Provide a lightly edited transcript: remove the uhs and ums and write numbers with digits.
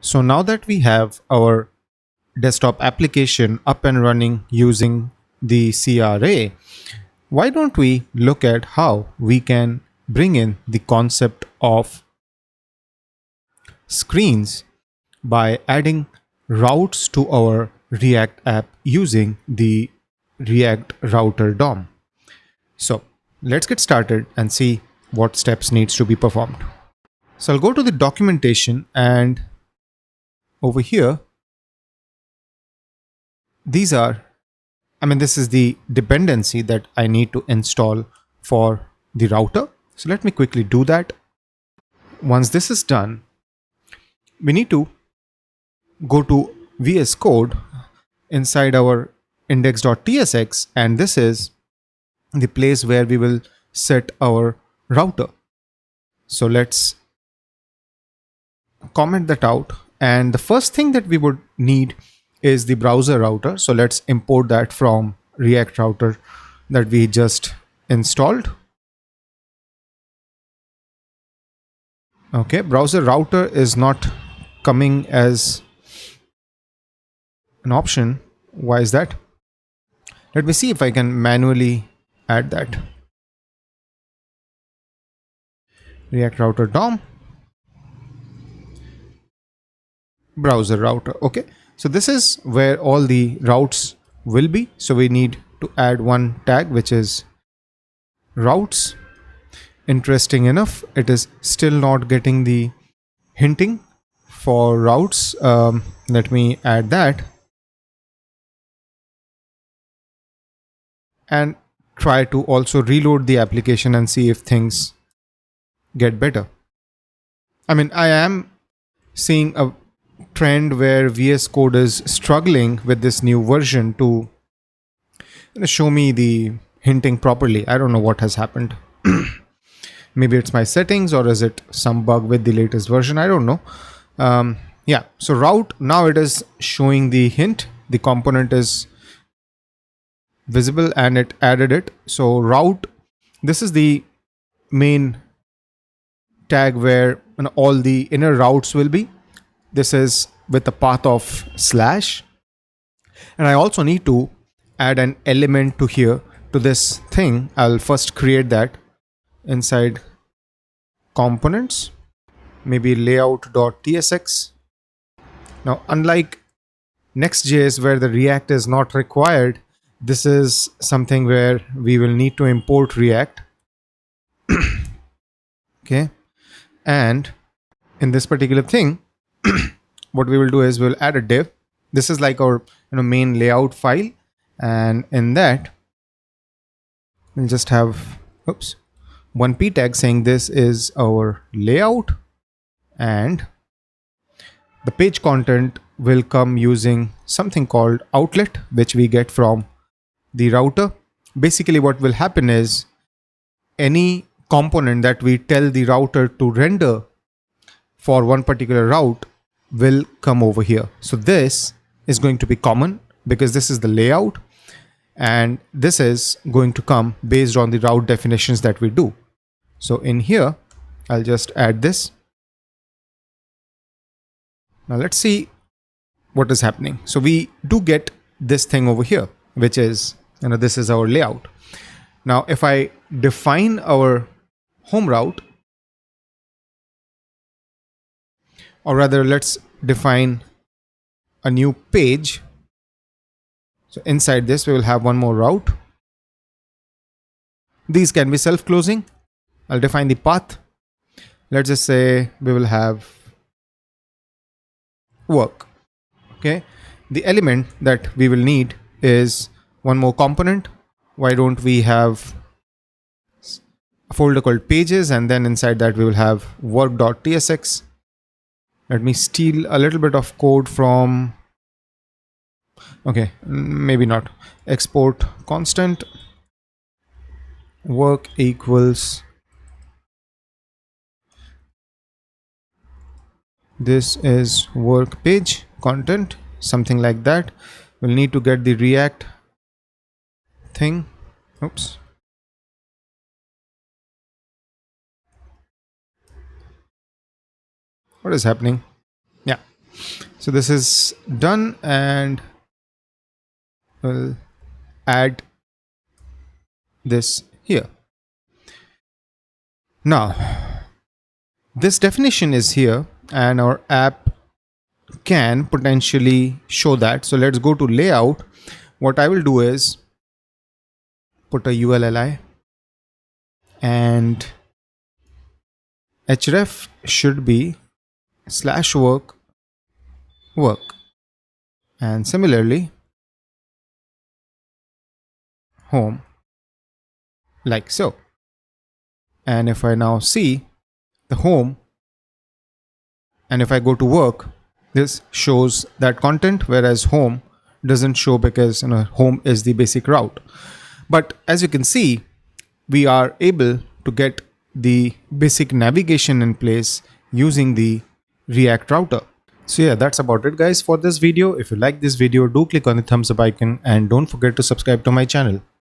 So now that we have our desktop application up and running using the CRA, why don't we look at how we can bring in the concept of screens by adding routes to our React app using the React router DOM. So let's get started and see what steps needs to be performed. So I'll go to the documentation, and over here, this is the dependency that I need to install for the router. So let me quickly do that. Once this is done, we need to go to VS Code inside our index.tsx, and this is the place where we will set our router. So let's comment that out. And the first thing that we would need is the browser router. So let's import that from React router that we just installed. Okay, browser router is not coming as an option. Why is that? Let me see if I can manually add that. React router DOM, browser router. Okay, so this is where all the routes will be. So we need to add one tag, which is routes. Interesting enough, it is still not getting the hinting for routes. Let me add that and try to also reload the application and see if things get better. I mean, I am seeing a trend where VS Code is struggling with this new version to show me the hinting properly. I don't know what has happened. Maybe it's my settings, or is it some bug with the latest version? I don't know. Yeah, so route, now it is showing the hint. The component is visible and it added it. So route, this is the main tag where all the inner routes will be. This is with the path of slash. And I also need to add an element to here, to this thing. I'll first create that inside components, maybe layout.tsx. Now, unlike Next.js where the React is not required, this is something where we will need to import React. Okay. And in this particular thing, what we will do is we'll add a div. This is like our main layout file. And in that, we'll just have, one p tag saying this is our layout, and the page content will come using something called outlet, which we get from the router. Basically, what will happen is any component that we tell the router to render for one particular route will come over here. So this is going to be common because this is the layout, and this is going to come based on the route definitions that we do. So in here, I'll just add this. Now let's see what is happening. So we do get this thing over here, which is, this is our layout. Now, if I define our home route, or rather, let's define a new page. So inside this, we will have one more route. These can be self-closing. I'll define the path. Let's just say we will have work. Okay. The element that we will need is one more component. Why don't we have a folder called pages, and then inside that we will have work.tsx. Let me steal a little bit of code from, okay, maybe not. Export constant work equals, this is work page content, something like that. We'll need to get the React thing. Oops. What is happening? Yeah. So this is done, and we'll add this here. Now, this definition is here, and our app can potentially show that. So let's go to layout. What I will do is put a ULLI, and href should be /work work, and similarly home, like so. And if I now see the home, and if I go to work, this shows that content, whereas home doesn't show because home is the basic route. But as you can see, we are able to get the basic navigation in place using the React router. So yeah, that's about it guys for this video. If you like this video, do click on the thumbs up icon and don't forget to subscribe to my channel.